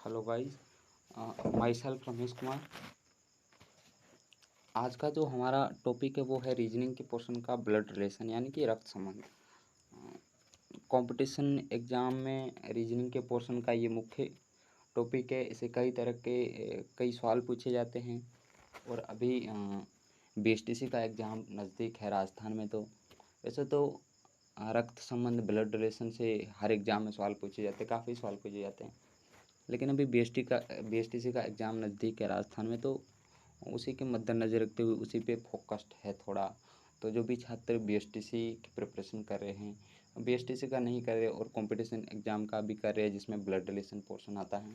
Hello guys, my self Ramesh Kumar. आज का जो हमारा टॉपिक है वो है रीजनिंग के पोर्शन का ब्लड रिलेशन यानी कि रक्त संबंध। कंपटीशन एग्ज़ाम में रीजनिंग के पोर्शन का ये मुख्य टॉपिक है। इसे कई तरह के कई सवाल पूछे जाते हैं और अभी बीएसटीसी का एग्ज़ाम नज़दीक है राजस्थान में। तो वैसे तो रक्त संबंध ब्लड रिलेशन से हर एग्ज़ाम में सवाल पूछे जाते हैं, काफ़ी सवाल पूछे जाते हैं। लेकिन अभी बीएसटीसी का एग्ज़ाम नज़दीक है राजस्थान में, तो उसी के मद्देनज़र रखते हुए उसी पे फोकस्ड है थोड़ा। तो जो भी छात्र बीएसटीसी की प्रिपरेशन कर रहे हैं, बीएसटीसी का नहीं कर रहे और कंपटीशन एग्ज़ाम का भी कर रहे हैं जिसमें ब्लड रिलेशन पोर्शन आता है,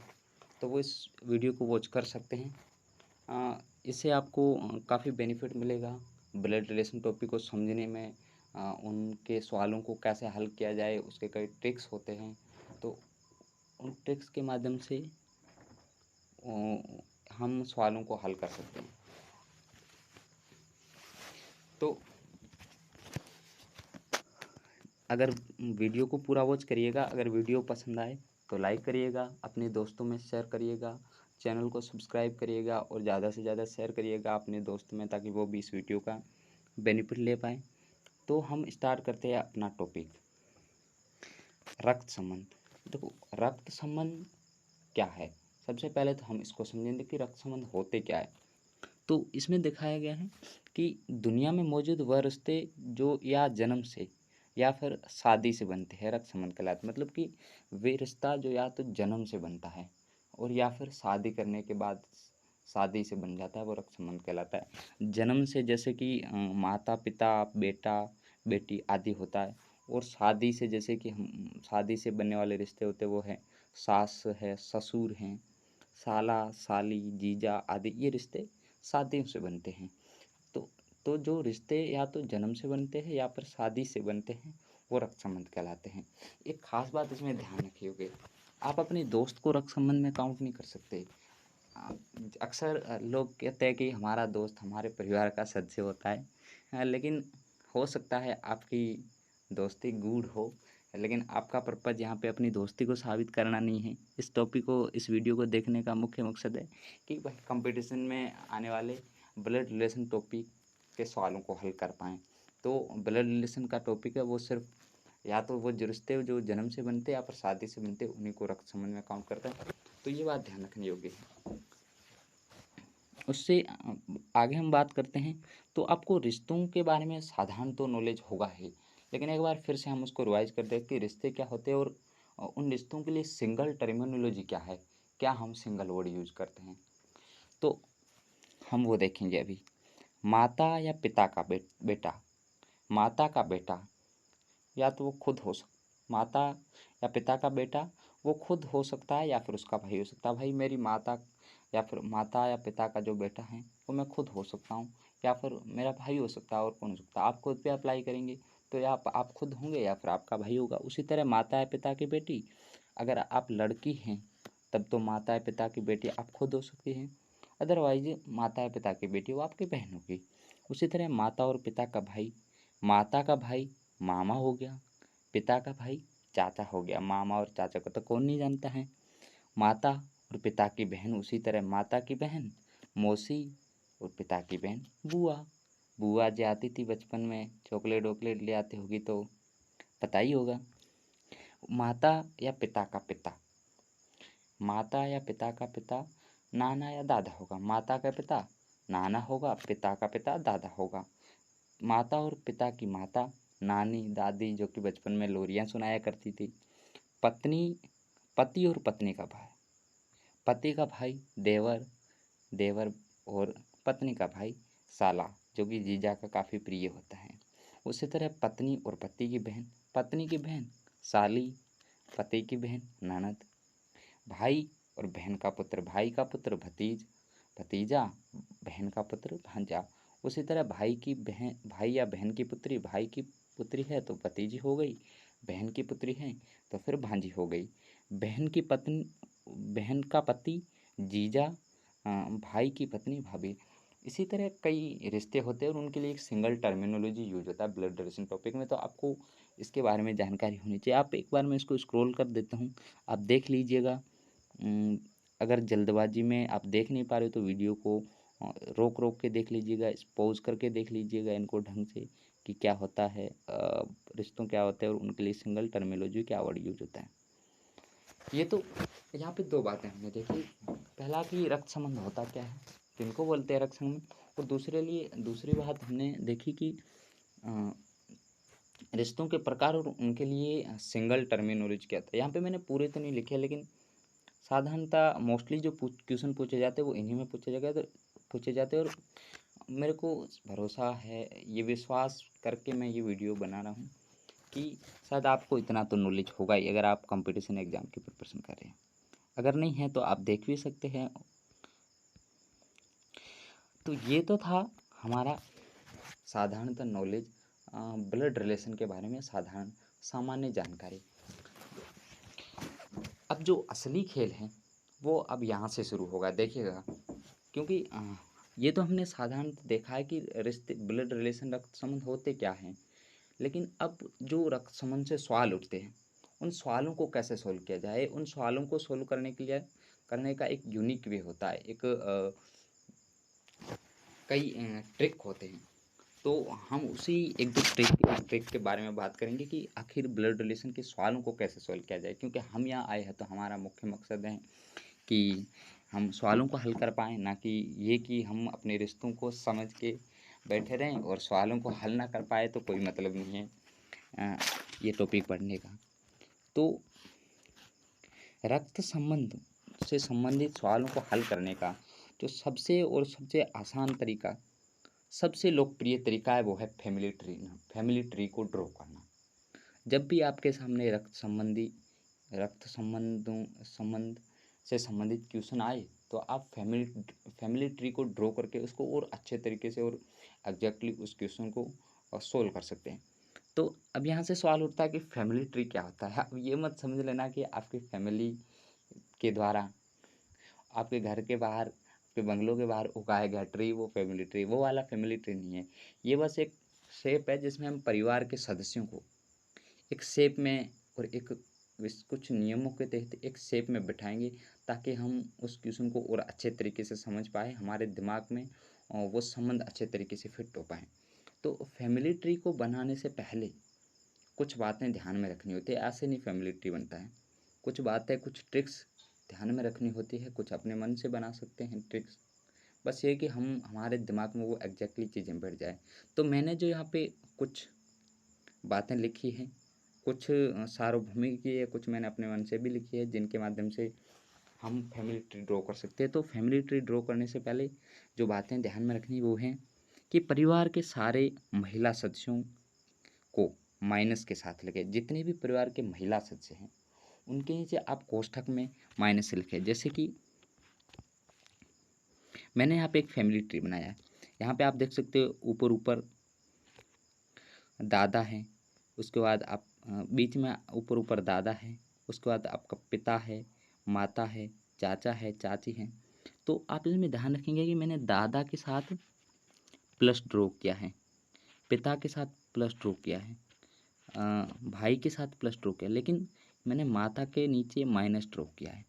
तो वो इस वीडियो को वॉच कर सकते हैं। इससे आपको काफ़ी बेनिफिट मिलेगा ब्लड रिलेशन टॉपिक को समझने में। उनके सवालों को कैसे हल किया जाए उसके कई ट्रिक्स होते हैं, तो उन ट्रिक्स के माध्यम से हम सवालों को हल कर सकते हैं। तो अगर वीडियो को पूरा वॉच करिएगा, अगर वीडियो पसंद आए तो लाइक करिएगा, अपने दोस्तों में शेयर करिएगा, चैनल को सब्सक्राइब करिएगा और ज़्यादा से ज़्यादा शेयर करिएगा अपने दोस्त में, ताकि वो भी इस वीडियो का बेनिफिट ले पाएँ। तो हम स्टार्ट करते हैं अपना टॉपिक, रक्त संबंध। देखो, रक्त संबंध क्या है, सबसे पहले तो हम इसको समझेंगे कि रक्त संबंध होते क्या है। तो इसमें दिखाया गया है कि दुनिया में मौजूद वह रिश्ते जो या जन्म से या फिर शादी से बनते हैं, रक्त संबंध कहलाते हैं। मतलब कि वे रिश्ता जो या तो जन्म से बनता है और या फिर शादी करने के बाद शादी से बन जाता है, वो रक्त संबंध कहलाता है। जन्म से जैसे कि माता पिता, बेटा बेटी आदि होता है, और शादी से जैसे कि हम शादी से बनने वाले रिश्ते होते हैं वो है सास है, ससुर हैं, साला साली, जीजा आदि, ये रिश्ते शादियों से बनते हैं। तो तो जो रिश्ते या तो जन्म से बनते हैं या फिर शादी से बनते हैं, वो रक्त संबंध कहलाते हैं। एक खास बात इसमें ध्यान रखिएगा, आप अपने दोस्त को रक्त संबंध में काउंट नहीं कर सकते। अक्सर लोग कहते हैं कि हमारा दोस्त हमारे परिवार का सदस्य होता है। लेकिन हो सकता है आपकी दोस्ती गूढ़ हो, लेकिन आपका पर्पज़ यहाँ पे अपनी दोस्ती को साबित करना नहीं है। इस टॉपिक को, इस वीडियो को देखने का मुख्य मकसद है कि भाई कंपटीशन में आने वाले ब्लड रिलेशन टॉपिक के सवालों को हल कर पाएँ। तो ब्लड रिलेशन का टॉपिक है वो सिर्फ या तो वो जो रिश्ते जो जन्म से बनते हैं या फिर शादी से बनते हैं, उन्हीं को रक्त संबंध में काउंट करता है। तो ये बात ध्यान रखने योग्य है। उससे आगे हम बात करते हैं, तो आपको रिश्तों के बारे में साधारण तो नॉलेज होगा ही, लेकिन एक बार फिर से हम उसको रिवाइज कर दें कि रिश्ते क्या होते हैं और उन रिश्तों के लिए सिंगल टर्मिनोलॉजी क्या है, क्या हम सिंगल वर्ड यूज करते हैं। तो हम वो देखेंगे अभी। माता या पिता का बेटा, माता का बेटा या तो वो खुद हो माता या पिता का बेटा वो खुद हो सकता है या फिर उसका भाई हो सकता है। भाई मेरी माता या फिर माता या पिता का जो बेटा है वो मैं खुद हो सकता हूँ या फिर मेरा भाई हो सकता है, और कौन हो सकता है। आप खुद पे अप्लाई करेंगे तो या आप खुद होंगे या फिर आपका भाई होगा। उसी तरह माता या पिता की बेटी, अगर आप लड़की हैं तब तो माता या पिता की बेटी आप खुद हो सकती हैं, अदरवाइज माता या पिता की बेटी वो आपकी बहन होगी। उसी तरह माता और पिता का भाई, माता का भाई मामा हो गया, पिता का भाई चाचा हो गया। मामा और चाचा को तो कौन नहीं जानता है। माता और पिता की बहन, उसी तरह माता की बहन मौसी और पिता की बहन बुआ। बुआ जो आती थी बचपन में, चॉकलेट वॉकलेट ले आती होगी तो पता ही होगा। माता या पिता का पिता, माता या पिता का पिता नाना या दादा होगा। माता का पिता नाना होगा, पिता का पिता दादा होगा। माता और पिता की माता नानी दादी, जो कि बचपन में लोरियाँ सुनाया करती थी। पत्नी, पति और पत्नी का भाई, पति का भाई देवर, देवर और पत्नी का भाई साला, जो कि जीजा का काफ़ी प्रिय होता है। उसी तरह पत्नी और पति की बहन, पत्नी की बहन साली, पति की बहन ननद। भाई और बहन का पुत्र, भाई का पुत्र भतीज, भतीजा, बहन का पुत्र भांजा। उसी तरह भाई की बहन, भाई या बहन की पुत्री, भाई की पुत्री है तो भतीजी हो गई, बहन की पुत्री है तो फिर भांजी हो गई। बहन की पत्नी, बहन का पति जीजा, भाई की पत्नी भाभी। इसी तरह कई रिश्ते होते हैं और उनके लिए एक सिंगल टर्मिनोलॉजी यूज होता है ब्लड रिलेशन टॉपिक में। तो आपको इसके बारे में जानकारी होनी चाहिए। आप एक बार मैं इसको स्क्रॉल कर देता हूँ, आप देख लीजिएगा। अगर जल्दबाजी में आप देख नहीं पा रहे हो तो वीडियो को रोक रोक के देख लीजिएगा, पॉज करके देख लीजिएगा इनको ढंग से कि क्या होता है, रिश्तों क्या होते हैं और उनके लिए सिंगल टर्मिनोलॉजी क्या वर्ड यूज होता है। ये तो यहाँ पे दो बातें हमने देखी। पहला कि रक्त संबंध होता क्या है, किनको बोलते हैं रक्त संबंध, और दूसरी बात हमने देखी कि अ, रिश्तों के प्रकार और उनके लिए सिंगल टर्मिनोलॉजी क्या होता है। यहाँ पे मैंने पूरे तो नहीं लिखे, लेकिन साधारणतः मोस्टली जो क्वेश्चन पूछे जाते हैं वो इन्हीं में पूछे जाते हैं, और मेरे को भरोसा है, ये विश्वास करके मैं ये वीडियो बना रहा हूँ कि शायद आपको इतना तो नॉलेज होगा ही अगर आप कंपटीशन एग्ज़ाम की प्रिपरेशन कर रहे हैं। अगर नहीं है तो आप देख भी सकते हैं। तो ये तो था हमारा साधारणतः नॉलेज, ब्लड रिलेशन के बारे में साधारण सामान्य जानकारी। अब जो असली खेल है वो अब यहाँ से शुरू होगा, देखिएगा, क्योंकि ये तो हमने साधारण देखा है कि रिश्ते, ब्लड रिलेशन, रक्त संबंध होते क्या हैं, लेकिन अब जो रक्त संबंध से सवाल उठते हैं उन सवालों को कैसे सोल्व किया जाए, उन सवालों को सोल्व करने के लिए करने का एक यूनिक वे होता है, एक कई ट्रिक होते हैं। तो हम उसी एक दो ट्रिक के बारे में बात करेंगे कि आखिर ब्लड रिलेशन के सवालों को कैसे सोल्व किया जाए, क्योंकि हम यहाँ आए हैं तो हमारा मुख्य मकसद है कि हम सवालों को हल कर पाएँ, ना कि ये कि हम अपने रिश्तों को समझ के बैठे रहें और सवालों को हल ना कर पाए तो कोई मतलब नहीं है ये टॉपिक पढ़ने का। तो रक्त संबंध से संबंधित सवालों को हल करने का जो सबसे आसान तरीका, सबसे लोकप्रिय तरीका है वो है फैमिली ट्री को ड्रॉ करना। जब भी आपके सामने रक्त संबंध से संबंधित क्वेश्चन आए तो आप फैमिली ट्री को ड्रॉ करके उसको और अच्छे तरीके से और एग्जैक्टली उस क्वेश्चन को सोल्व कर सकते हैं। तो अब यहाँ से सवाल उठता है कि फैमिली ट्री क्या होता है। अब ये मत समझ लेना कि आपकी फैमिली के द्वारा आपके घर के बाहर, आपके बंगलों के बाहर उगाया गया ट्री वो फैमिली ट्री, वो वाला फैमिली ट्री नहीं है। ये बस एक शेप है जिसमें हम परिवार के सदस्यों को एक शेप में और एक कुछ नियमों के तहत एक शेप में बिठाएंगे, ताकि हम उस क्वेश्चन को और अच्छे तरीके से समझ पाए, हमारे दिमाग में वो संबंध अच्छे तरीके से फिट हो पाए। तो फैमिली ट्री को बनाने से पहले कुछ बातें ध्यान में रखनी होती है, ऐसे नहीं फैमिली ट्री बनता है। कुछ बातें, कुछ ट्रिक्स ध्यान में रखनी होती है, कुछ अपने मन से बना सकते हैं ट्रिक्स। बस ये कि हम हमारे दिमाग में वो एग्जैक्टली चीज़ें बैठ जाए। तो मैंने जो यहाँ पे कुछ बातें लिखी हैं, कुछ सार्वभौमिक की है, कुछ मैंने अपने मन से भी लिखी है, जिनके माध्यम से हम फैमिली ट्री ड्रॉ कर सकते हैं। तो फैमिली ट्री ड्रॉ करने से पहले जो बातें ध्यान में रखनी वो हैं कि परिवार के सारे महिला सदस्यों को माइनस के साथ लिखें। जितने भी परिवार के महिला सदस्य हैं उनके नीचे आप कोष्ठक में माइनस से लिखें। जैसे कि मैंने यहाँ पे एक फैमिली ट्री बनाया है, यहाँ पे आप देख सकते हो ऊपर ऊपर दादा हैं, उसके बाद आप बीच में ऊपर ऊपर दादा है, उसके बाद आपका पिता है, माता है, चाचा है, चाची हैं। तो आप इसमें ध्यान रखेंगे कि मैंने दादा के साथ प्लस ड्रॉ किया है, पिता के साथ प्लस ड्रॉ किया है, भाई के साथ प्लस ड्रॉ किया, लेकिन मैंने माता के नीचे माइनस ड्रॉ किया है,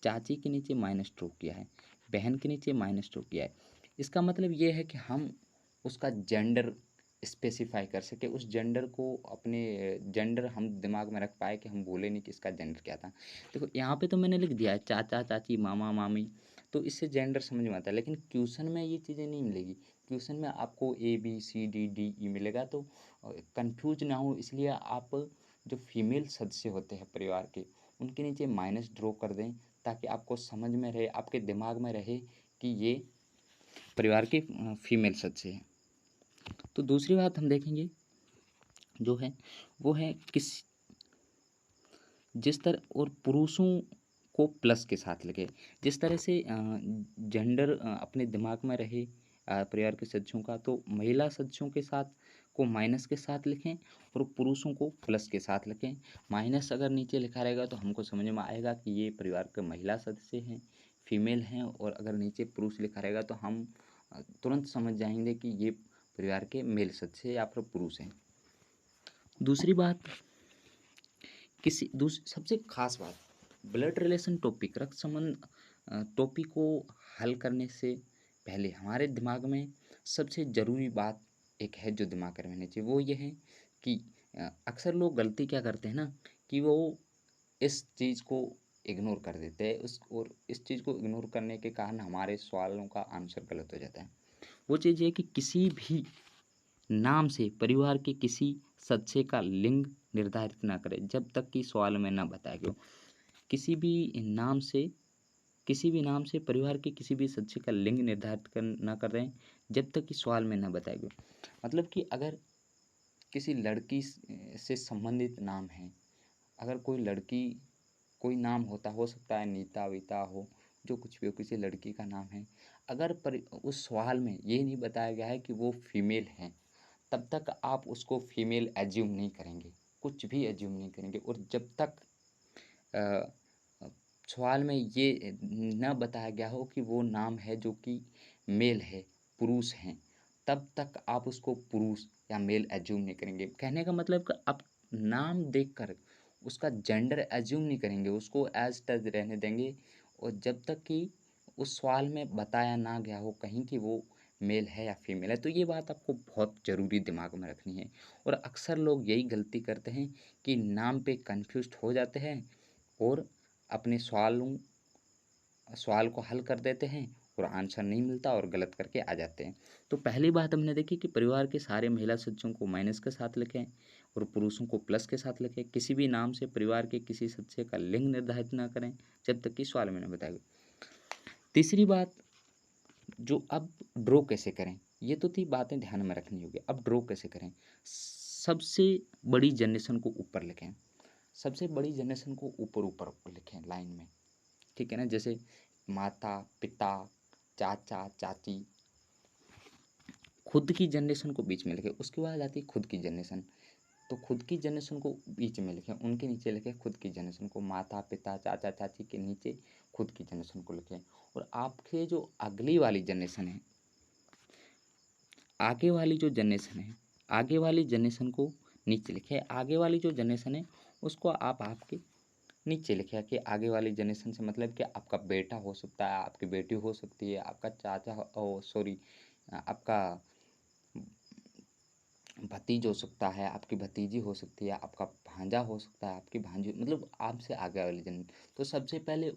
चाची के नीचे माइनस ड्रॉ किया है, बहन के नीचे माइनस ड्रॉ किया है। इसका मतलब ये है कि हम उसका जेंडर स्पेसिफाई कर सके, उस जेंडर को अपने जेंडर हम दिमाग में रख पाए कि हम बोले नहीं कि इसका जेंडर क्या था। देखो यहाँ पे तो मैंने लिख दिया है चाचा चाची मामा मामी, तो इससे जेंडर समझ में आता है, लेकिन क्वेश्चन में ये चीज़ें नहीं मिलेगी। क्वेश्चन में आपको ABCDDE मिलेगा, तो कंफ्यूज ना हो इसलिए आप जो फीमेल सदस्य होते हैं परिवार के उनके नीचे माइनस ड्रॉ कर दें, ताकि आपको समझ में रहे, आपके दिमाग में रहे कि ये परिवार के फीमेल सदस्य हैं। तो दूसरी बात हम देखेंगे जो है वो है किस जिस तरह और पुरुषों को प्लस के साथ लगे, जिस तरह से जेंडर अपने दिमाग में रहे परिवार के सदस्यों का, तो महिला सदस्यों के साथ को माइनस के साथ लिखें और पुरुषों को प्लस के साथ लिखें। माइनस अगर नीचे लिखा रहेगा तो हमको समझ में आएगा कि ये परिवार के महिला सदस्य हैं, फीमेल हैं, और अगर नीचे पुरुष लिखा रहेगा तो हम तुरंत समझ जाएंगे कि ये परिवार के मेल सदस्य या फिर पुरुष हैं। दूसरी बात, सबसे खास बात, ब्लड रिलेशन टॉपिक, रक्त संबंध टॉपिक को हल करने से पहले हमारे दिमाग में सबसे ज़रूरी बात एक है जो दिमाग में रहनी चाहिए, वो ये है कि अक्सर लोग गलती क्या करते हैं ना कि वो इस चीज़ को इग्नोर कर देते हैं उस और इस चीज़ को इग्नोर करने के कारण हमारे सवालों का आंसर गलत हो जाता है। वो चीज़ ये है कि किसी भी नाम से परिवार के किसी सदस्य का लिंग निर्धारित ना करें जब तक कि सवाल में ना बताया गया हो। किसी भी नाम से किसी भी नाम से परिवार के किसी भी सदस्य का लिंग निर्धारित ना कर रहे हैं जब तक कि सवाल में ना बताया गया। मतलब कि अगर किसी लड़की से संबंधित नाम है, अगर कोई लड़की कोई नाम हो सकता है नीता वीता हो, जो कुछ भी हो, किसी लड़की का नाम है, अगर उस सवाल में ये नहीं बताया गया है कि वो फीमेल है, तब तक आप उसको फीमेल एज्यूम नहीं करेंगे, कुछ भी एज्यूम नहीं करेंगे। और जब तक अ, सवाल में ये न बताया गया हो कि वो नाम है जो कि मेल है, पुरुष हैं, तब तक आप उसको पुरुष या मेल एज्यूम नहीं करेंगे। कहने का मतलब कि आप नाम देखकर उसका जेंडर एज्यूम नहीं करेंगे, उसको एज़ टज रहने देंगे। और जब तक कि उस सवाल में बताया ना गया हो कहीं कि वो मेल है या फीमेल है, तो ये बात आपको बहुत ज़रूरी दिमाग में रखनी है। और अक्सर लोग यही गलती करते हैं कि नाम पे कन्फ्यूज़्ड हो जाते हैं और अपने सवाल को हल कर देते हैं और आंसर नहीं मिलता और गलत करके आ जाते हैं। तो पहली बात हमने देखी कि परिवार के सारे महिला सदस्यों को माइनस के साथ लिखें और पुरुषों को प्लस के साथ लिखें। किसी भी नाम से परिवार के किसी सदस्य का लिंग निर्धारित ना करें जब तक कि सवाल में न बताया गया। तीसरी बात, जो अब ड्रॉ कैसे करें, ये तो थी बातें ध्यान में रखनी होगी। अब ड्रॉ कैसे करें? सबसे बड़ी जनरेशन को ऊपर लिखें, सबसे बड़ी जनरेशन को ऊपर लिखें लाइन में, ठीक है ना? जैसे माता पिता चाचा चाची, खुद की जनरेशन को बीच में लिखें, उसके बाद आती है खुद की जनरेशन। तो खुद की जनरेशन को बीच में लिखें, उनके नीचे लिखें खुद की जनरेशन को, माता पिता चाचा चाची के नीचे खुद की जनरेशन को लिखें। और आपके जो अगली वाली जनरेशन है, आगे वाली जो जनरेशन है, आगे वाली जनरेशन को नीचे लिखें। आगे वाली जो जनरेशन है उसको आप आपके नीचे लिखा कि आगे वाली जनरेशन से मतलब कि आपका बेटा हो सकता है, आपकी बेटी हो सकती है, आपका चाचा ओ सॉरी आपका भतीज हो सकता है, आपकी भतीजी हो सकती है, आपका भांजा हो सकता है, आपकी भांजी, मतलब आपसे आगे वाली जनरेशन। तो सबसे पहले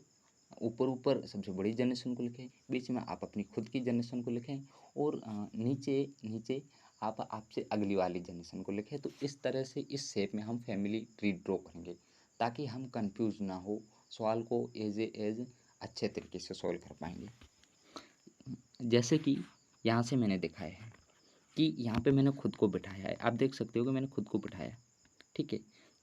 ऊपर सबसे बड़ी जनरेशन को लिखें, बीच में आप अपनी खुद की जनरेशन को लिखें और नीचे नीचे आप आपसे अगली वाली जनरेशन को लिखें। तो इस तरह से इस शेप में हम फैमिली ट्री ड्रॉ करेंगे ताकि हम कंफ्यूज ना हो, सवाल को एज अच्छे तरीके से सॉल्व कर पाएंगे। जैसे कि यहाँ से मैंने दिखाया है कि यहाँ पे मैंने खुद को बिठाया है, आप देख सकते हो कि मैंने खुद को बिठाया, ठीक है?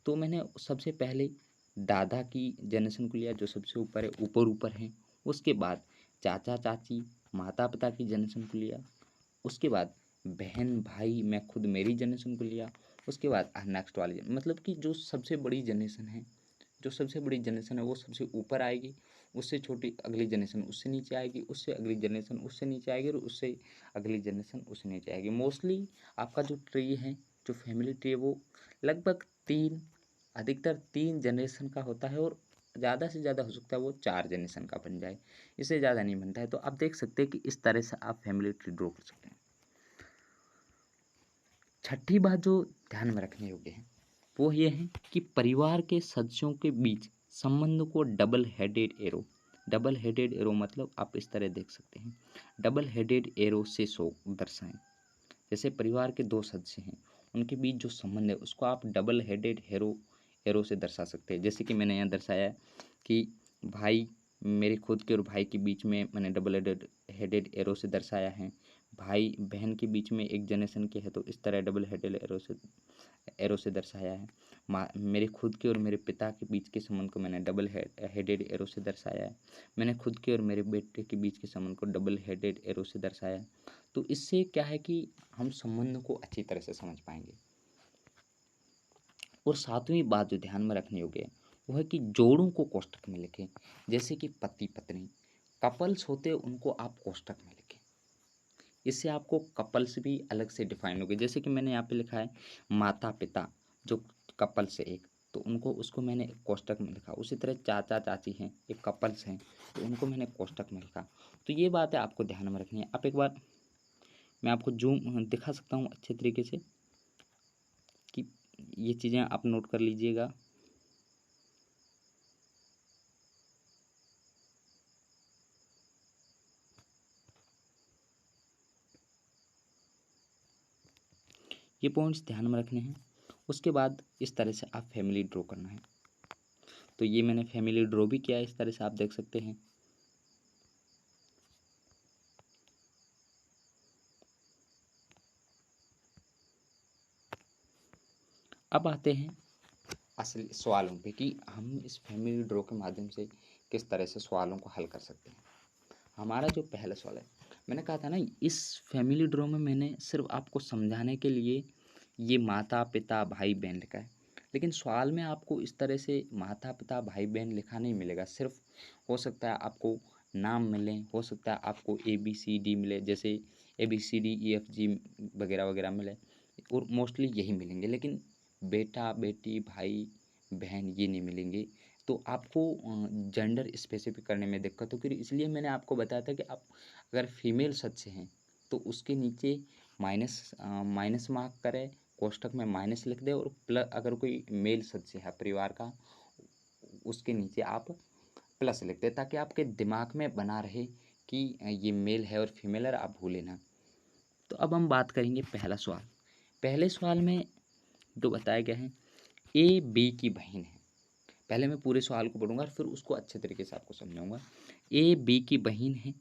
तो मैंने सबसे पहले दादा की जनरेशन को लिया जो सबसे ऊपर है, ऊपर हैं। उसके बाद चाचा चाची माता पिता की जनरेशन को लिया। उसके बाद बहन भाई मैं खुद मेरी जनरेशन को लिया। उसके बाद नेक्स्ट वाली मतलब कि जो सबसे बड़ी जनरेशन है वो सबसे ऊपर आएगी, उससे छोटी अगली जनरेशन उससे नीचे आएगी, उससे अगली जनरेशन उससे नीचे आएगी और उससे अगली जनरेशन उससे नीचे आएगी। मोस्टली आपका जो ट्री है, जो फैमिली ट्री है, वो लगभग अधिकतर 3 जनरेशन का होता है और ज़्यादा से ज़्यादा हो सकता है वो 4 जनरेशन का बन जाए, इससे ज़्यादा नहीं बनता है। तो आप देख सकते हैं कि इस तरह से आप फैमिली ट्री ड्रॉ कर सकते हैं। छठी बात जो ध्यान में रखने योग्य है वो ये है कि परिवार के सदस्यों के बीच संबंध को डबल हेडेड एरो मतलब आप इस तरह देख सकते हैं, डबल हेडेड एरो से शो दर्शाएं। जैसे परिवार के 2 सदस्य हैं, उनके बीच जो संबंध है उसको आप डबल हेडेड एरो से दर्शा सकते हैं। जैसे कि मैंने यहाँ दर्शाया है कि भाई, मेरे खुद के और भाई के बीच में मैंने डबल हेडेड एरो से दर्शाया है। भाई बहन के बीच में एक जनरेशन के है तो इस तरह डबल हेडेड एरो से दर्शाया है। मेरे खुद के और मेरे पिता के बीच के संबंध को मैंने डबल हेडेड एरो से दर्शाया है। मैंने खुद के और मेरे बेटे के बीच के संबंध को डबल हेडेड एरो से दर्शाया है। तो इससे क्या है कि हम संबंध को अच्छी तरह से समझ पाएंगे। और सातवीं बात जो ध्यान में रखनी होगी वो है कि जोड़ों को कोष्ठक में लिखें। जैसे कि पति पत्नी कपल्स होते हैं, उनको आप कोष्ठक में लिखें। इससे आपको कपल्स भी अलग से डिफाइन होंगे। जैसे कि मैंने यहाँ पे लिखा है माता पिता जो कपल्स है एक, तो उनको उसको मैंने कोष्टक में लिखा। उसी तरह चाचा चाची हैं, एक कपल्स हैं, तो उनको मैंने कोष्टक में लिखा। तो ये बात है आपको ध्यान में रखनी है। आप एक बार मैं आपको जूम दिखा सकता हूँ अच्छे तरीके से कि ये चीज़ें आप नोट कर लीजिएगा। ये पॉइंट्स ध्यान में रखने हैं। उसके बाद इस तरह से आप फैमिली ड्रॉ करना है। तो ये मैंने फैमिली ड्रॉ भी किया है, इस तरह से आप देख सकते हैं। अब आते हैं असली सवालों पे कि हम इस फैमिली ड्रॉ के माध्यम से किस तरह से सवालों को हल कर सकते हैं। हमारा जो पहला सवाल है, मैंने कहा था ना, इस फैमिली ड्रॉ में मैंने सिर्फ आपको समझाने के लिए ये माता पिता भाई बहन लिखा है, लेकिन सवाल में आपको इस तरह से माता पिता भाई बहन लिखा नहीं मिलेगा। सिर्फ हो सकता है आपको नाम मिले, हो सकता है आपको ABCD मिले, जैसे ABCDEFG वगैरह वगैरह मिले, और मोस्टली यही मिलेंगे, लेकिन बेटा बेटी भाई बहन ये नहीं मिलेंगे। तो आपको जेंडर स्पेसिफिक करने में दिक्कत हो, क्योंकि इसलिए मैंने आपको बताया था कि आप अगर फीमेल सदस्य हैं तो उसके नीचे माइनस मार्क करें, कोष्ठक में माइनस लिख दें, और प्लस अगर कोई मेल सदस्य है परिवार का उसके नीचे आप प्लस लिख दें, ताकि आपके दिमाग में बना रहे कि ये मेल है और फीमेल है, आप भूलें ना। तो अब हम बात करेंगे पहला सवाल। पहले सवाल में जो बताया गया है, AB की बहन है। पहले मैं पूरे सवाल को पढ़ूंगा, फिर उसको अच्छे तरीके से आपको समझाऊंगा। AB की बहन है,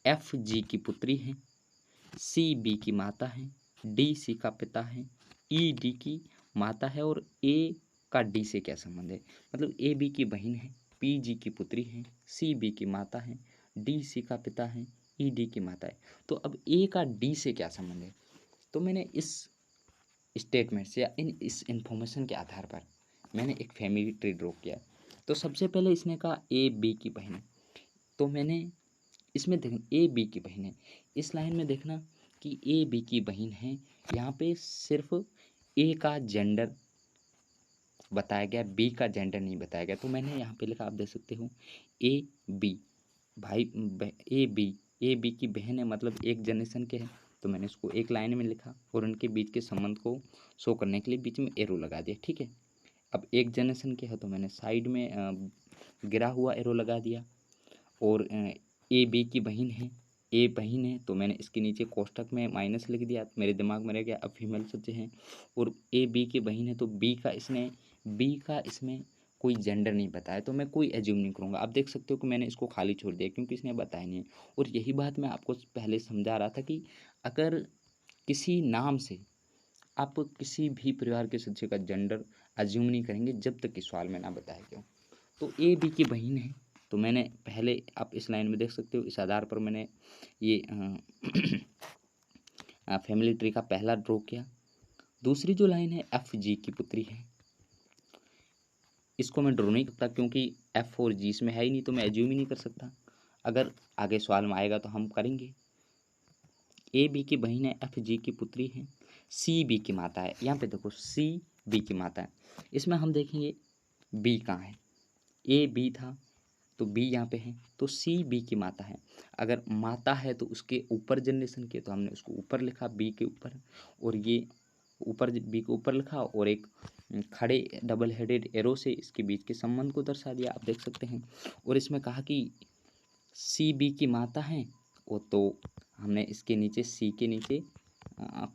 FG की पुत्री है, CB की माता है, DC का पिता है, ED की माता है, और A का D से क्या संबंध है। मतलब AB की बहन है, PG की पुत्री है, CB की माता है, DC का पिता है, ED की माता है। तो अब A का D से क्या संबंध है। तो मैंने इस स्टेटमेंट से या इस इंफॉर्मेशन के आधार पर मैंने एक फैमिली ट्री ड्रॉ किया। तो सबसे पहले इसने कहा AB की बहन है, तो मैंने इसमें देखना AB की बहन है, इस लाइन में देखना कि AB की बहन है। यहाँ पे सिर्फ A का जेंडर बताया गया, B का जेंडर नहीं बताया गया। तो मैंने यहाँ पे लिखा, आप देख सकते हो AB भाई AB की बहन है, मतलब एक जनरेशन के हैं। तो मैंने इसको एक लाइन में लिखा और उनके बीच के संबंध को शो करने के लिए बीच में एरो लगा दिया। ठीक है, अब एक जनरेशन के है तो मैंने साइड में गिरा हुआ एरो लगा दिया। और AB की बहन है, A बहन है, तो मैंने इसके नीचे कोष्ठक में माइनस लिख दिया। मेरे दिमाग में रह गया अब फीमेल सच है। और AB की बहन है, तो B का इसमें कोई जेंडर नहीं बताया, तो मैं कोई एज्यूम नहीं करूँगा। आप देख सकते हो कि मैंने इसको खाली छोड़ दिया क्योंकि इसने बताया नहीं है। और यही बात मैं आपको पहले समझा रहा था कि अगर किसी नाम से आप किसी भी परिवार के सदस्य का जेंडर एज्यूम नहीं करेंगे जब तक कि सवाल में ना बताया गया हो। तो AB की बहन है, तो मैंने पहले आप इस लाइन में देख सकते हो, इस आधार पर मैंने ये फैमिली ट्री का पहला ड्रॉ किया। दूसरी जो लाइन है FG की पुत्री है, इसको मैं ड्रॉ नहीं करता क्योंकि F और G इसमें है ही नहीं, तो मैं एज्यूम ही नहीं कर सकता। अगर आगे सवाल में आएगा तो हम करेंगे। AB की बहन है, FG की पुत्री है, CB की माता है। यहाँ पे देखो CB की माता है, इसमें हम देखेंगे B कहाँ है। AB था तो B यहाँ पे है, तो CB की माता है। अगर माता है तो उसके ऊपर जनरेशन के, तो हमने उसको ऊपर लिखा B के ऊपर, और ये ऊपर B के ऊपर लिखा और एक खड़े डबल हेडेड एरो से इसके बीच के संबंध को दर्शा दिया, आप देख सकते हैं। और इसमें कहा कि CB की माता है, वो तो हमने इसके नीचे C के नीचे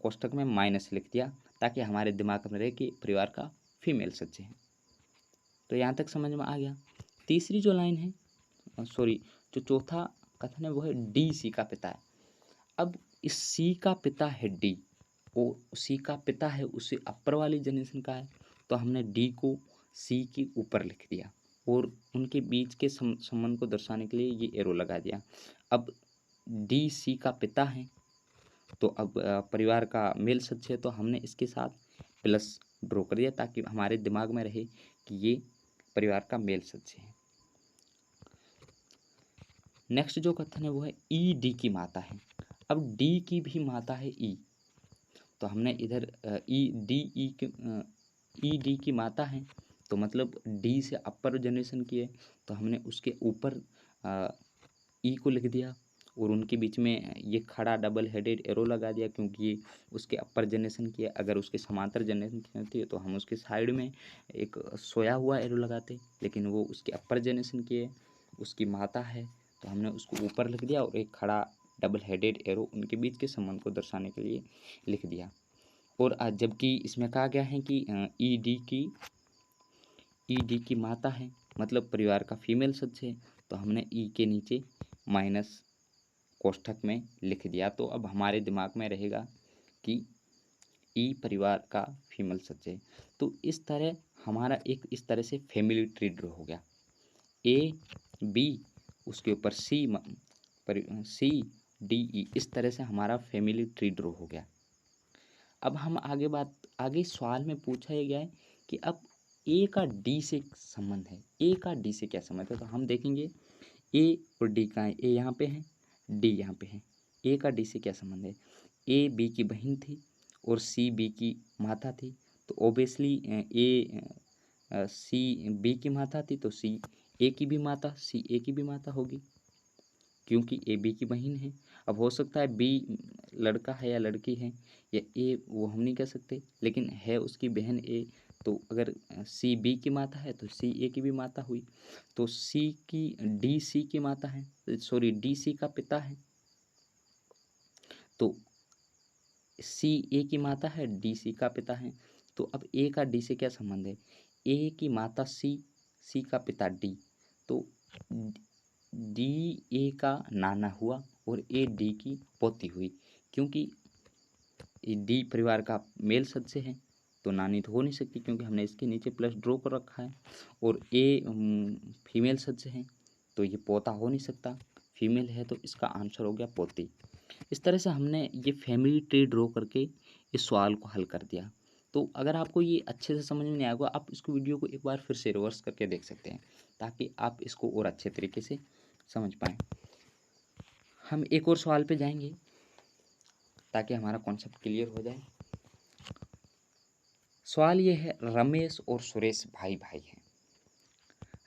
कोष्ठक में माइनस लिख दिया ताकि हमारे दिमाग में रहे कि परिवार का फीमेल सदस्य है। तो यहाँ तक समझ में आ गया। तीसरी जो लाइन है, सॉरी, जो चौथा कथन है वो है DC का पिता है। अब इस C का पिता है D, और C का पिता है उससे अपर वाली जनरेशन का है, तो हमने D को C के ऊपर लिख दिया और उनके बीच के संबंध को दर्शाने के लिए ये एरो लगा दिया। अब D C का पिता है, तो अब परिवार का मेल सदस्य है, तो हमने इसके साथ प्लस ड्रॉ कर दिया ताकि हमारे दिमाग में रहे कि ये परिवार का मेल सदस्य है। नेक्स्ट जो कथन है वो है ED की माता है। अब D की भी माता है E, तो हमने इधर E D E E D की माता हैं, तो मतलब डी से अपर जनरेशन की है, तो हमने उसके ऊपर ई को लिख दिया और उनके बीच में ये खड़ा डबल हेडेड एरो लगा दिया, क्योंकि ये उसके अपर जनरेशन की है। अगर उसके समांतर जनरेशन की होती है तो हम उसके साइड में एक सोया हुआ एरो लगाते, लेकिन वो उसके अपर जनरेशन की है, उसकी माता है, तो हमने उसको ऊपर लिख दिया और एक खड़ा डबल हेडेड एरो उनके बीच के संबंध को दर्शाने के लिए लिख दिया। और जबकि इसमें कहा गया है कि ई डी की माता है, मतलब परिवार का फीमेल सदस्य है, तो हमने ई के नीचे माइनस कोष्ठक में लिख दिया। तो अब हमारे दिमाग में रहेगा कि ई परिवार का फीमेल सदस्य है। तो इस तरह हमारा एक इस तरह से फैमिली ट्री ड्रॉ हो गया। ए बी, उसके ऊपर सी डी ई, इस तरह से हमारा फैमिली ट्री ड्रॉ हो गया। अब हम आगे सवाल में पूछा ये गया है कि अब ए का डी से संबंध है, ए का डी से क्या संबंध है। तो हम देखेंगे ए और डी का है, ए यहाँ पे है, डी यहाँ पे है, ए का डी से क्या संबंध है। ए बी की बहन थी और सी बी की माता थी, तो ओबियसली ए सी बी की माता थी, तो सी ए की भी माता, सी ए की भी माता होगी, क्योंकि ए बी की बहन है। अब हो सकता है बी लड़का है या लड़की है, या ए वो हम नहीं कह सकते, लेकिन है उसकी बहन ए, तो अगर सी बी की माता है तो सी ए की भी माता हुई। तो डी सी की माता है, सॉरी डी सी का पिता है, तो सी ए की माता है, डी सी का पिता है। तो अब ए का डी से क्या संबंध है, ए की माता सी, सी का पिता डी, तो डी ए का नाना हुआ और ए डी की पोती हुई, क्योंकि डी परिवार का मेल सदस्य है, तो नानी तो हो नहीं सकती क्योंकि हमने इसके नीचे प्लस ड्रॉ कर रखा है। और ए फीमेल सदस्य है, तो ये पोता हो नहीं सकता, फीमेल है, तो इसका आंसर हो गया पोती। इस तरह से हमने ये फैमिली ट्री ड्रॉ करके इस सवाल को हल कर दिया। तो अगर आपको ये अच्छे से समझ में नहीं आएगा, आप इसको वीडियो को एक बार फिर से रिवर्स करके देख सकते हैं, ताकि आप इसको और अच्छे तरीके से समझ पाएँ। हम एक और सवाल पे जाएंगे ताकि हमारा कॉन्सेप्ट क्लियर हो जाए। सवाल ये है, रमेश और सुरेश भाई भाई हैं,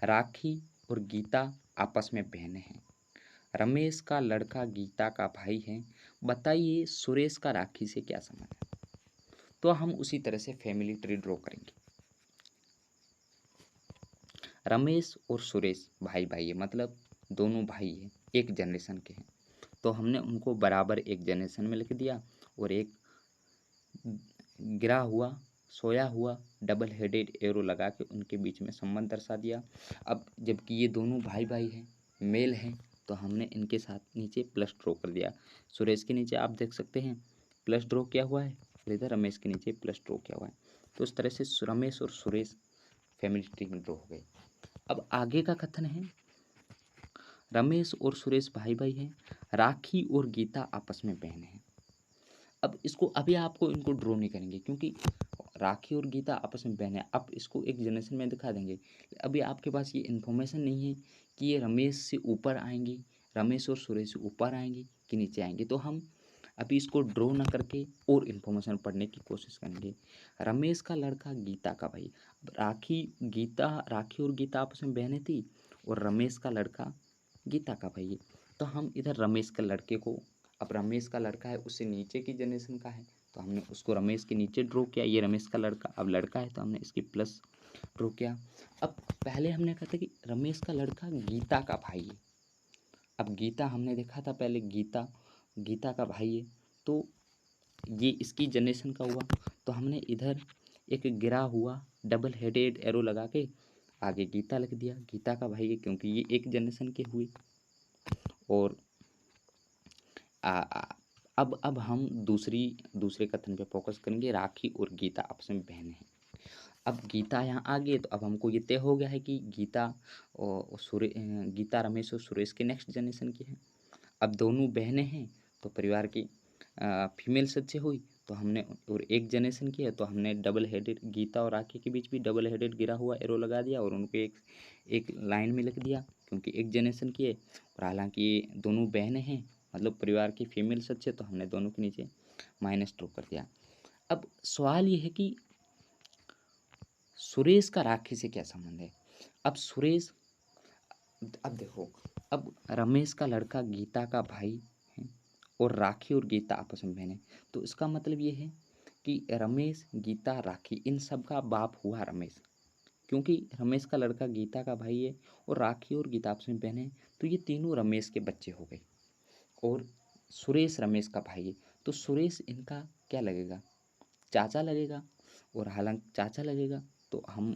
राखी और गीता आपस में बहनें हैं, रमेश का लड़का गीता का भाई है, बताइए सुरेश का राखी से क्या संबंध है। तो हम उसी तरह से फैमिली ट्री ड्रॉ करेंगे। रमेश और सुरेश भाई भाई है, मतलब दोनों भाई हैं, एक जनरेशन के हैं, तो हमने उनको बराबर एक जनरेशन में लिख दिया और एक गिरा हुआ सोया हुआ डबल हेडेड एरो लगा के उनके बीच में संबंध दर्शा दिया। अब जबकि ये दोनों भाई भाई हैं, मेल हैं, तो हमने इनके साथ नीचे प्लस ड्रॉ कर दिया। सुरेश के नीचे आप देख सकते हैं प्लस ड्रॉ किया हुआ है और इधर रमेश के नीचे प्लस ड्रॉ किया हुआ है। तो इस तरह से रमेश और सुरेश फैमिली ट्री में ड्रॉ हो गए। अब आगे का कथन है, रमेश और सुरेश भाई भाई हैं, राखी और गीता आपस में बहन हैं। अब इसको अभी आपको इनको ड्रॉ नहीं करेंगे क्योंकि राखी और गीता आपस में बहन है, आप इसको एक जनरेशन में दिखा देंगे। अभी आपके पास ये इन्फॉर्मेशन नहीं है कि ये रमेश से ऊपर आएंगी, रमेश और सुरेश से ऊपर आएंगी कि नीचे आएंगी, तो हम अभी इसको ड्रॉ ना करके और इन्फॉर्मेशन पढ़ने की कोशिश करेंगे। रमेश का लड़का गीता का भाई, राखी और गीता आपस में बहनें थी और रमेश का लड़का गीता का भाई है, तो हम इधर रमेश के लड़के को, अब रमेश का लड़का है उससे नीचे की जनरेशन का है, तो हमने उसको रमेश के नीचे ड्रॉ किया। ये रमेश का लड़का अब लड़का है, तो हमने इसकी प्लस ड्रॉ किया। अब पहले हमने कहा था कि रमेश का लड़का गीता का भाई है, अब गीता हमने देखा था पहले, गीता का भाई है, तो ये इसकी जनरेशन का हुआ, तो हमने इधर एक गिरा हुआ डबल हेडेड एरो लगा के आगे गीता लिख दिया, गीता का भाई है क्योंकि ये एक जनरेशन के हुए। और आ, आ, अब हम दूसरे कथन पे फोकस करेंगे, राखी और गीता आपस में बहन हैं। अब गीता यहाँ आ गई, तो अब हमको ये तय हो गया है कि गीता रमेश और सुरेश के नेक्स्ट जनरेशन की है। अब दोनों बहनें हैं तो परिवार की फीमेल सदस्य हुई, तो हमने और एक जनरेशन की है, तो हमने डबल हेडेड गीता और राखी के बीच भी डबल हेडेड गिरा हुआ एरो लगा दिया और उनको एक लाइन में लिख दिया क्योंकि एक जनरेशन की है। और हालांकि ये दोनों बहनें हैं, मतलब परिवार की फीमेल सदस्य, तो हमने दोनों के नीचे माइनस ड्रॉ कर दिया। अब सवाल ये है कि सुरेश का राखी से क्या संबंध है? अब सुरेश अब देखो, अब रमेश का लड़का गीता का भाई है और राखी और गीता आपस में बहन है। तो इसका मतलब ये है कि रमेश, गीता, राखी इन सब का बाप हुआ रमेश, क्योंकि रमेश का लड़का गीता का भाई है और राखी और गीता आपस में बहन है। तो ये तीनों रमेश के बच्चे हो गए और सुरेश रमेश का भाई है। तो सुरेश इनका क्या लगेगा? चाचा लगेगा। और हालांकि चाचा लगेगा तो हम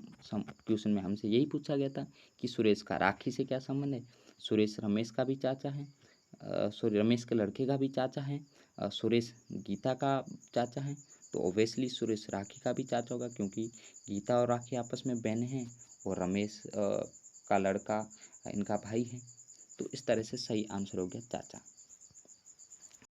ट्यूशन में हमसे यही पूछा गया था कि सुरेश का राखी से क्या संबंध है। सुरेश रमेश का भी चाचा है, सॉरी रमेश के लड़के का भी चाचा है, सुरेश गीता का चाचा है। तो ओबियसली सुरेश राखी का भी चाचा होगा, क्योंकि गीता और राखी आपस में बहन हैं और रमेश का लड़का इनका भाई है। तो इस तरह से सही आंसर हो गया चाचा।